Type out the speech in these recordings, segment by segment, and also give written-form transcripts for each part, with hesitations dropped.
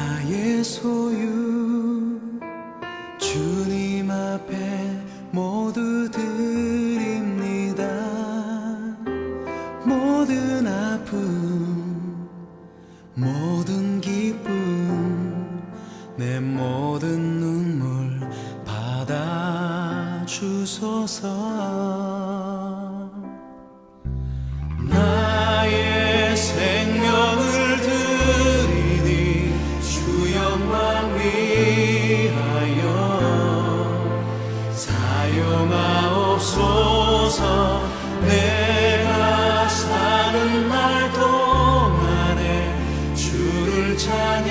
나의 소유 주님 앞에 모두 드립니다. 모든 아픔 모든 기쁨 내 모든 눈물 받아주소서. 나의 생명을 드리니 주 영광 위하여 사용하옵소서. 내가 사는 날 동안에 주를 찬양하며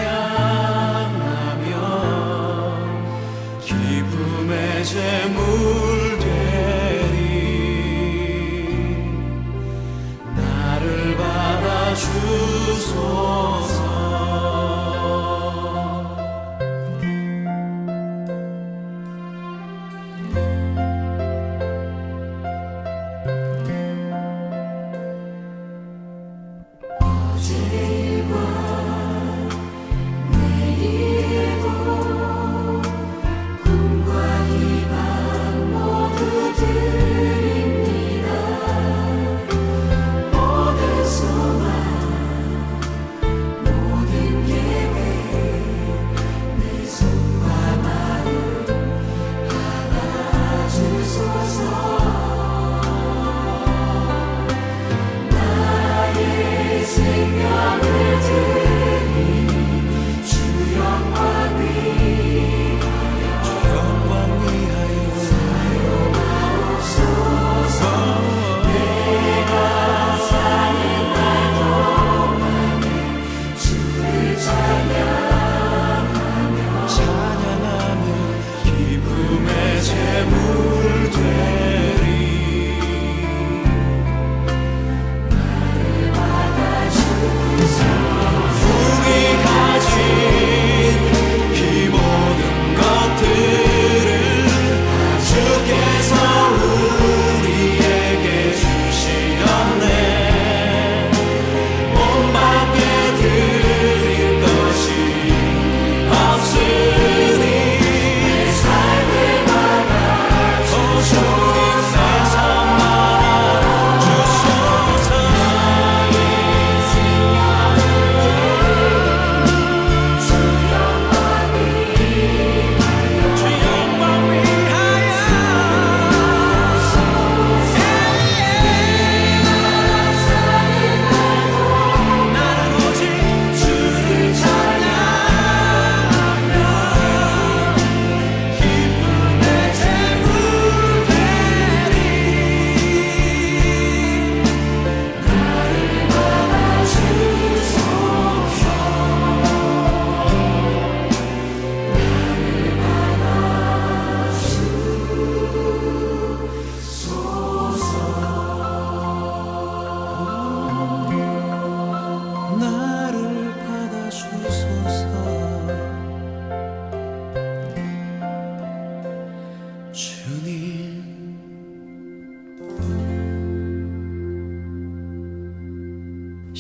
기쁨의 제물 되리. 나를 받아주소서.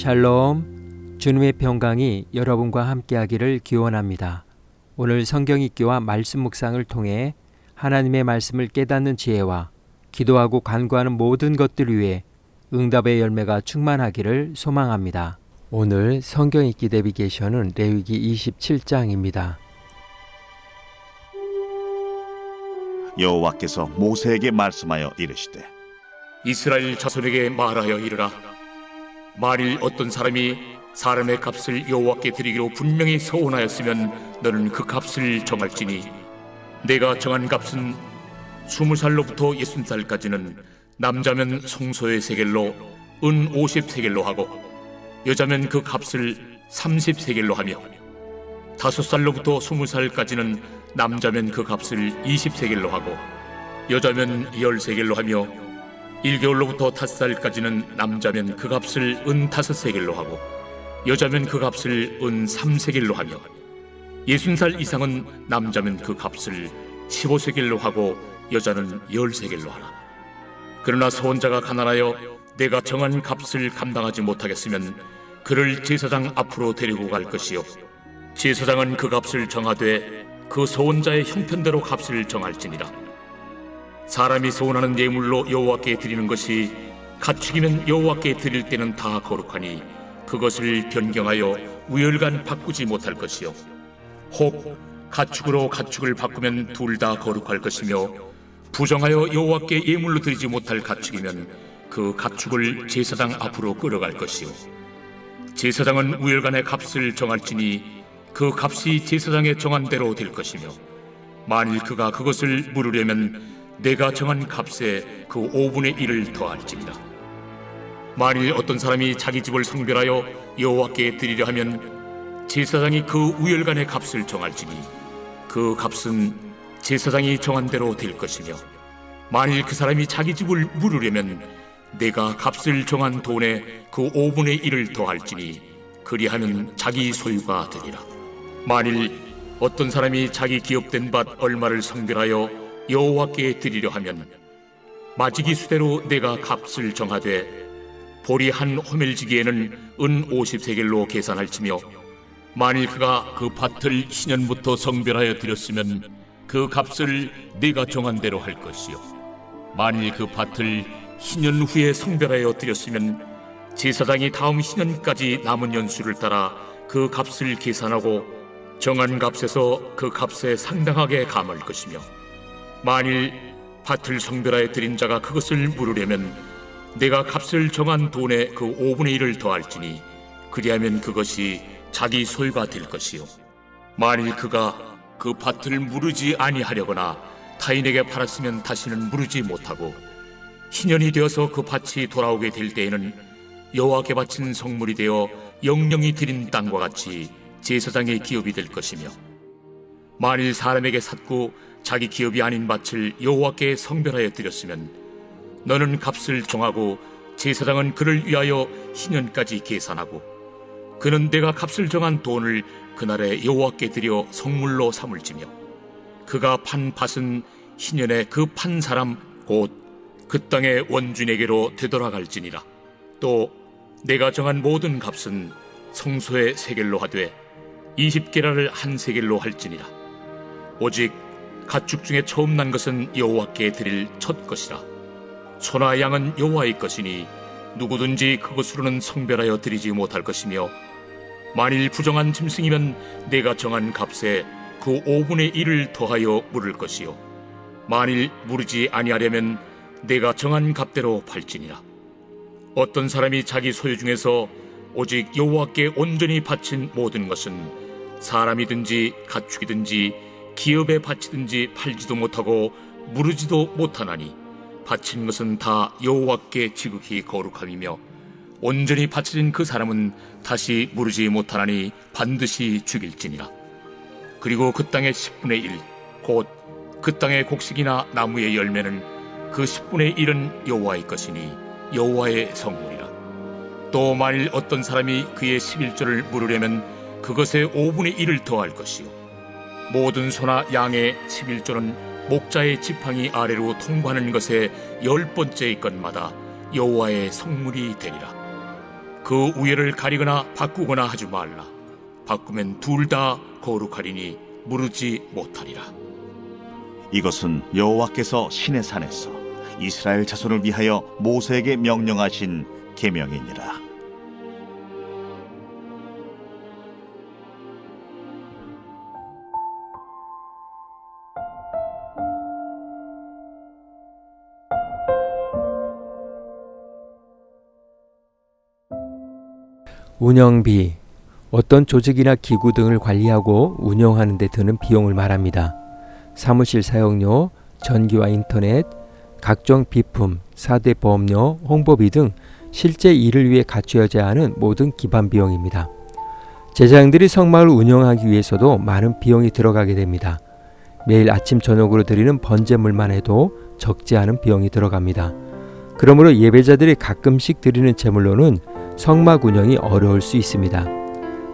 샬롬, 주님의 평강이 여러분과 함께하기를 기원합니다. 오늘 성경 읽기와 말씀 묵상을 통해 하나님의 말씀을 깨닫는 지혜와 기도하고 간구하는 모든 것들 위해 응답의 열매가 충만하기를 소망합니다. 오늘 성경 읽기 내비게이션은 레위기 27장입니다. 여호와께서 모세에게 말씀하여 이르시되 이스라엘 자손에게 말하여 이르라. 만일 어떤 사람이 사람의 값을 여호와께 드리기로 분명히 서원하였으면 너는 그 값을 정할지니 내가 정한 값은 20살로부터 60살까지는 남자면 성소의 세겔로 은 50세겔로 하고 여자면 그 값을 30세겔로 하며 5살로부터 20살까지는 남자면 그 값을 20세겔로 하고 여자면 10세겔로 하며 1개월로부터 5살까지는 남자면 그 값을 은 5세겔로 하고 여자면 그 값을 은 3세겔로 하며 60살 이상은 남자면 그 값을 15세겔로 하고 여자는 10세겔로 하라. 그러나 서원자가 가난하여 내가 정한 값을 감당하지 못하겠으면 그를 제사장 앞으로 데리고 갈 것이요 제사장은 그 값을 정하되 그 소원자의 형편대로 값을 정할지니라. 사람이 소원하는 예물로 여호와께 드리는 것이 가축이면 여호와께 드릴 때는 다 거룩하니 그것을 변경하여 우열간 바꾸지 못할 것이요, 혹 가축으로 가축을 바꾸면 둘 다 거룩할 것이며, 부정하여 여호와께 예물로 드리지 못할 가축이면 그 가축을 제사장 앞으로 끌어갈 것이요, 제사장은 우열간의 값을 정할지니 그 값이 제사장의 정한 대로 될 것이며, 만일 그가 그것을 물으려면 내가 정한 값에 그 5분의 1을 더할지니라. 만일 어떤 사람이 자기 집을 성별하여 여호와께 드리려 하면 제사장이 그 우열간의 값을 정할지니 그 값은 제사장이 정한 대로 될 것이며, 만일 그 사람이 자기 집을 물으려면 내가 값을 정한 돈에 그 5분의 1을 더할지니 그리하면 자기 소유가 되리라. 만일 어떤 사람이 자기 기업된 밭 얼마를 성별하여 여호와께 드리려 하면 마지기 수대로 내가 값을 정하되 보리 한 호멜지기에는 은 50세겔로 계산할지며, 만일 그가 그 밭을 신년부터 성별하여 드렸으면 그 값을 내가 정한 대로 할 것이요, 만일 그 밭을 신년 후에 성별하여 드렸으면 제사장이 다음 신년까지 남은 연수를 따라 그 값을 계산하고 정한 값에서 그 값에 상당하게 감할 것이며, 만일 밭을 성별하여 드린 자가 그것을 물으려면 내가 값을 정한 돈에 그 5분의 1을 더할지니 그리하면 그것이 자기 소유가 될 것이요, 만일 그가 그 밭을 무르지 아니하려거나 타인에게 팔았으면 다시는 무르지 못하고 신년이 되어서 그 밭이 돌아오게 될 때에는 여호와께 바친 성물이 되어 영영이 드린 땅과 같이 제사장의 기업이 될 것이며, 만일 사람에게 샀고 자기 기업이 아닌 밭을 여호와께 성별하여 드렸으면 너는 값을 정하고 제사장은 그를 위하여 신년까지 계산하고 그는 내가 값을 정한 돈을 그날에 여호와께 드려 성물로 삼을지며, 그가 판 밭은 신년에 그 판 사람 곧 그 땅의 원주인에게로 되돌아갈지니라. 또 내가 정한 모든 값은 성소의 세겔로 하되 20게라를 한 세겔로 할지니라. 오직 가축 중에 처음 난 것은 여호와께 드릴 첫 것이라. 소나 양은 여호와의 것이니 누구든지 그것으로는 성별하여 드리지 못할 것이며, 만일 부정한 짐승이면 내가 정한 값에 그 5분의 1을 더하여 물을 것이요, 만일 무르지 아니하려면 내가 정한 값대로 팔지니라. 어떤 사람이 자기 소유 중에서 오직 여호와께 온전히 바친 모든 것은 사람이든지 가축이든지 기업에 바치든지 팔지도 못하고 무르지도 못하나니 바친 것은 다 여호와께 지극히 거룩함이며, 온전히 바쳐진 그 사람은 다시 무르지 못하나니 반드시 죽일지니라. 그리고 그 땅의 10분의 1 곧 그 땅의 곡식이나 나무의 열매는 그 10분의 1은 여호와의 것이니 여호와의 성물이라. 또 만일 어떤 사람이 그의 11조를 물으려면 그것에 5분의 1을 더할 것이요, 모든 소나 양의 11조는 목자의 지팡이 아래로 통과하는 것에 10번째의 것마다 여호와의 성물이 되리라. 그 우열을 가리거나 바꾸거나 하지 말라. 바꾸면 둘 다 거룩하리니 무르지 못하리라. 이것은 여호와께서 시내산에서 이스라엘 자손을 위하여 모세에게 명령하신 계명이니라. 운영비, 어떤 조직이나 기구 등을 관리하고 운영하는 데 드는 비용을 말합니다. 사무실 사용료, 전기와 인터넷, 각종 비품, 4대 보험료, 홍보비 등 실제 일을 위해 갖춰져야 하는 모든 기반 비용입니다. 제사장들이 성막을 운영하기 위해서도 많은 비용이 들어가게 됩니다. 매일 아침 저녁으로 드리는 번제물만 해도 적지 않은 비용이 들어갑니다. 그러므로 예배자들이 가끔씩 드리는 제물로는 성막 운영이 어려울 수 있습니다.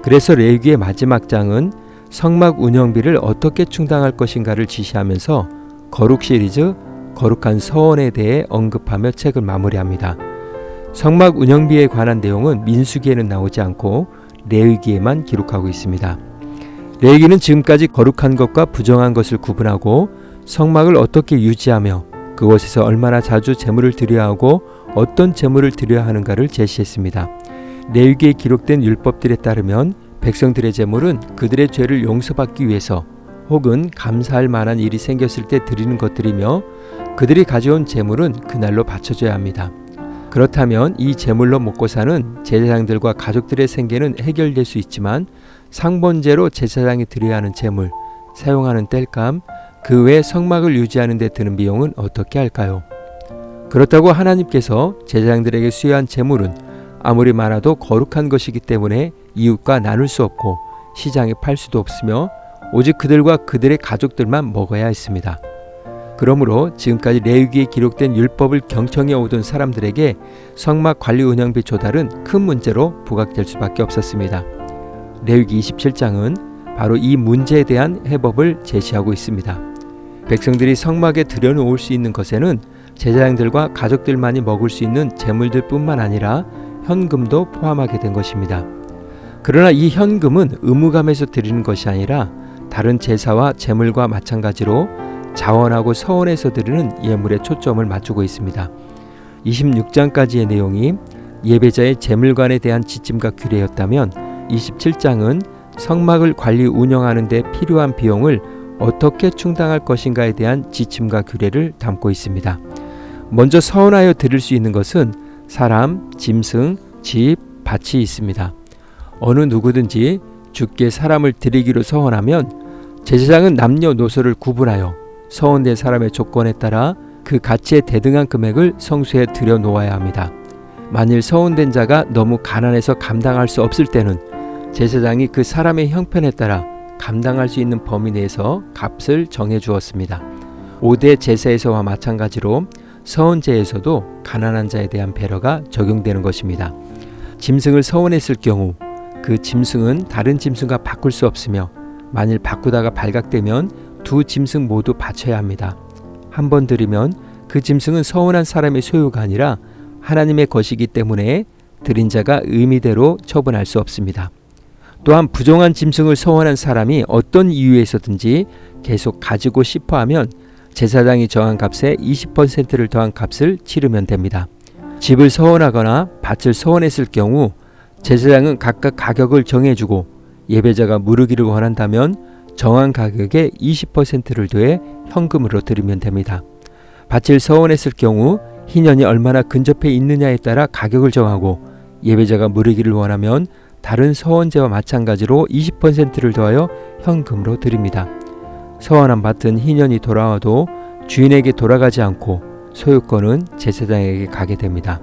그래서 레위기의 마지막 장은 성막 운영비를 어떻게 충당할 것인가를 지시하면서 거룩 시리즈 거룩한 서원에 대해 언급하며 책을 마무리합니다. 성막 운영비에 관한 내용은 민수기에는 나오지 않고 레위기에만 기록하고 있습니다. 레위기는 지금까지 거룩한 것과 부정한 것을 구분하고 성막을 어떻게 유지하며 그곳에서 얼마나 자주 제물을 드려야 하고 어떤 제물을 드려야 하는가를 제시했습니다. 레위기에 기록된 율법들에 따르면 백성들의 제물은 그들의 죄를 용서받기 위해서 혹은 감사할 만한 일이 생겼을 때 드리는 것들이며 그들이 가져온 제물은 그날로 바쳐져야 합니다. 그렇다면 이 제물로 먹고 사는 제사장들과 가족들의 생계는 해결될 수 있지만 상번제로 제사장이 드려야 하는 제물, 사용하는 땔감, 그 외 성막을 유지하는 데 드는 비용은 어떻게 할까요? 그렇다고 하나님께서 제사장들에게 수여한 제물은 아무리 많아도 거룩한 것이기 때문에 이웃과 나눌 수 없고 시장에 팔 수도 없으며 오직 그들과 그들의 가족들만 먹어야 했습니다. 그러므로 지금까지 레위기에 기록된 율법을 경청해 오던 사람들에게 성막 관리 운영비 조달은 큰 문제로 부각될 수밖에 없었습니다. 레위기 27장은 바로 이 문제에 대한 해법을 제시하고 있습니다. 백성들이 성막에 들여놓을 수 있는 것에는 제사장들과 가족들만이 먹을 수 있는 제물들 뿐만 아니라 현금도 포함하게 된 것입니다. 그러나 이 현금은 의무감에서 드리는 것이 아니라 다른 제사와 제물과 마찬가지로 자원하고 서원에서 드리는 예물에 초점을 맞추고 있습니다. 26장까지의 내용이 예배자의 제물관에 대한 지침과 규례였다면 27장은 성막을 관리 운영하는 데 필요한 비용을 어떻게 충당할 것인가에 대한 지침과 규례를 담고 있습니다. 먼저 서원하여 드릴 수 있는 것은 사람, 짐승, 집, 밭이 있습니다. 어느 누구든지 주께 사람을 드리기로 서원하면 제사장은 남녀노소를 구분하여 서원된 사람의 조건에 따라 그 가치에 대등한 금액을 성소에 들여 놓아야 합니다. 만일 서원된 자가 너무 가난해서 감당할 수 없을 때는 제사장이 그 사람의 형편에 따라 감당할 수 있는 범위 내에서 값을 정해 주었습니다. 5대 제사에서와 마찬가지로 서원제에서도 가난한 자에 대한 배려가 적용되는 것입니다. 짐승을 서원했을 경우 그 짐승은 다른 짐승과 바꿀 수 없으며 만일 바꾸다가 발각되면 두 짐승 모두 바쳐야 합니다. 한 번 드리면 그 짐승은 서원한 사람의 소유가 아니라 하나님의 것이기 때문에 드린 자가 의미대로 처분할 수 없습니다. 또한 부정한 짐승을 서원한 사람이 어떤 이유에서든지 계속 가지고 싶어 하면 제사장이 정한 값에 20%를 더한 값을 치르면 됩니다. 집을 서원하거나 밭을 서원했을 경우 제사장은 각각 가격을 정해주고 예배자가 무르기를 원한다면 정한 가격에 20%를 더해 현금으로 드리면 됩니다. 밭을 서원했을 경우 희년이 얼마나 근접해 있느냐에 따라 가격을 정하고 예배자가 무르기를 원하면 다른 서원제와 마찬가지로 20%를 더하여 현금으로 드립니다. 서원한 밭은 희년이 돌아와도 주인에게 돌아가지 않고 소유권은 제사장에게 가게 됩니다.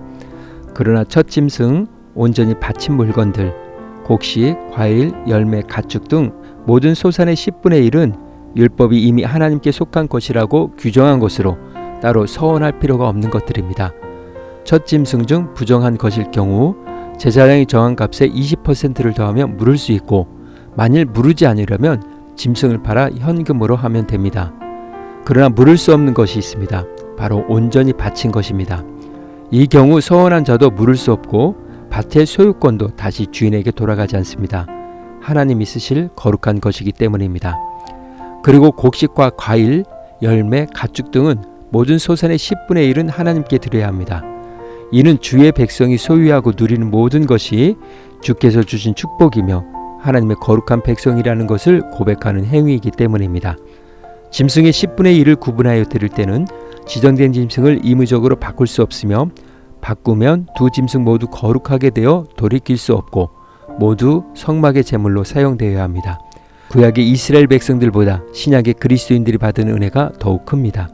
그러나 첫 짐승, 온전히 바친 물건들, 곡식, 과일, 열매, 가축 등 모든 소산의 10분의 1은 율법이 이미 하나님께 속한 것이라고 규정한 것으로 따로 서원할 필요가 없는 것들입니다. 첫 짐승 중 부정한 것일 경우 제사장이 정한 값에 20%를 더하면 물을 수 있고 만일 무르지 않으려면 짐승을 팔아 현금으로 하면 됩니다. 그러나 물을 수 없는 것이 있습니다. 바로 온전히 바친 것입니다. 이 경우 서원한 자도 물을 수 없고 밭의 소유권도 다시 주인에게 돌아가지 않습니다. 하나님이 쓰실 거룩한 것이기 때문입니다. 그리고 곡식과 과일, 열매, 가축 등은 모든 소산의 10분의 1은 하나님께 드려야 합니다. 이는 주의 백성이 소유하고 누리는 모든 것이 주께서 주신 축복이며 하나님의 거룩한 백성이라는 것을 고백하는 행위이기 때문입니다. 짐승의 10분의 1을 구분하여 드릴 때는 지정된 짐승을 임의적으로 바꿀 수 없으며 바꾸면 두 짐승 모두 거룩하게 되어 돌이킬 수 없고 모두 성막의 제물로 사용되어야 합니다. 구약의 이스라엘 백성들보다 신약의 그리스도인들이 받은 은혜가 더욱 큽니다.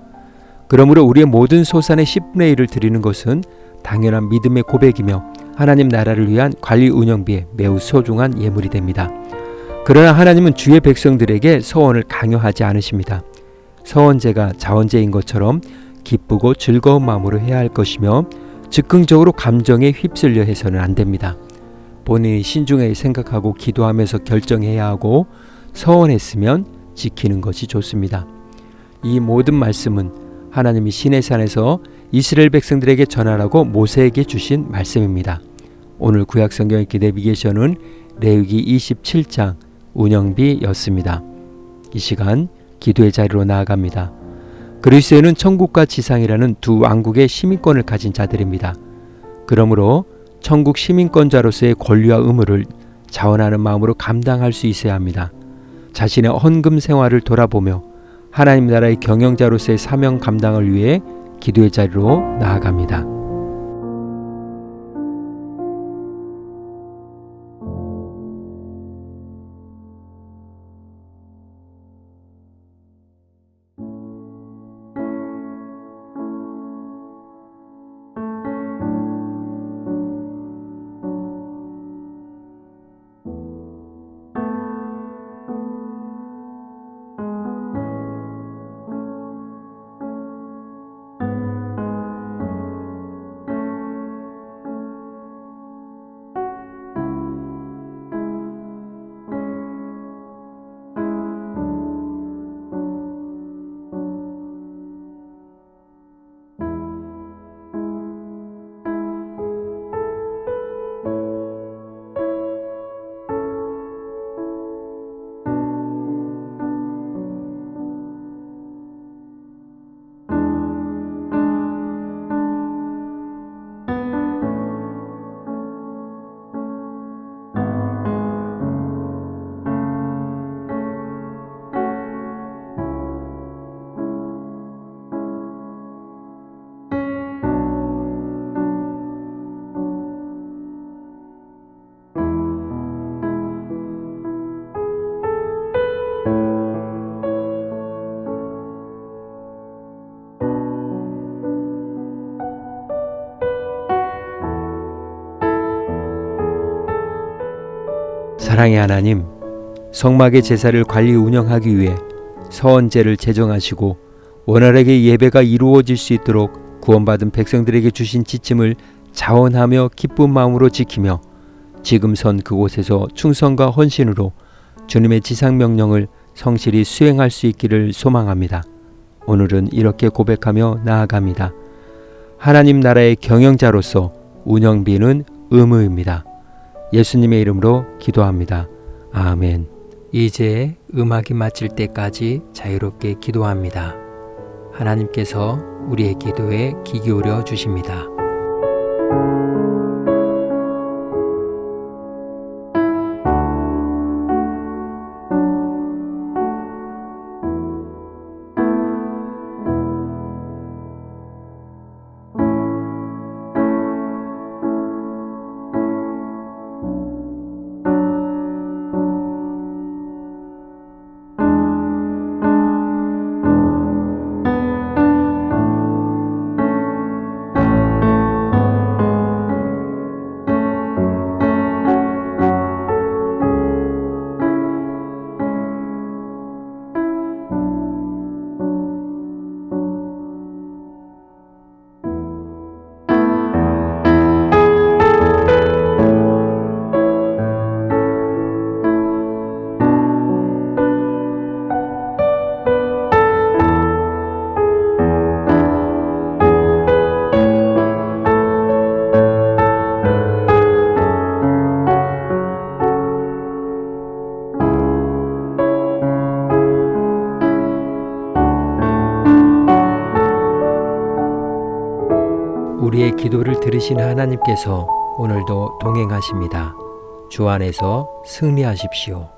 그러므로 우리의 모든 소산의 10분의 1을 드리는 것은 당연한 믿음의 고백이며 하나님 나라를 위한 관리 운영비에 매우 소중한 예물이 됩니다. 그러나 하나님은 주의 백성들에게 서원을 강요하지 않으십니다. 서원제가 자원제인 것처럼 기쁘고 즐거운 마음으로 해야 할 것이며 즉흥적으로 감정에 휩쓸려 해서는 안 됩니다. 본인이 신중하게 생각하고 기도하면서 결정해야 하고 서원했으면 지키는 것이 좋습니다. 이 모든 말씀은 하나님이 시내산에서 이스라엘 백성들에게 전하라고 모세에게 주신 말씀입니다. 오늘 구약 성경 읽기 내비게이션은 레위기 27장 운영비였습니다. 이 시간 기도의 자리로 나아갑니다. 그리스도인은 천국과 지상이라는 두 왕국의 시민권을 가진 자들입니다. 그러므로 천국 시민권자로서의 권리와 의무를 자원하는 마음으로 감당할 수 있어야 합니다. 자신의 헌금 생활을 돌아보며 하나님 나라의 경영자로서의 사명 감당을 위해 기도의 자리로 나아갑니다. 사랑의 하나님, 성막의 제사를 관리 운영하기 위해 서언제를 제정하시고 원활하게 예배가 이루어질 수 있도록 구원받은 백성들에게 주신 지침을 자원하며 기쁜 마음으로 지키며 지금 선 그곳에서 충성과 헌신으로 주님의 지상명령을 성실히 수행할 수 있기를 소망합니다. 오늘은 이렇게 고백하며 나아갑니다. 하나님 나라의 경영자로서 운영비는 의무입니다. 예수님의 이름으로 기도합니다. 아멘. 이제 음악이 마칠 때까지 자유롭게 기도합니다. 하나님께서 우리의 기도에 귀 기울여 주십니다. 우리의 기도를 들으신 하나님께서 오늘도 동행하십니다. 주 안에서 승리하십시오.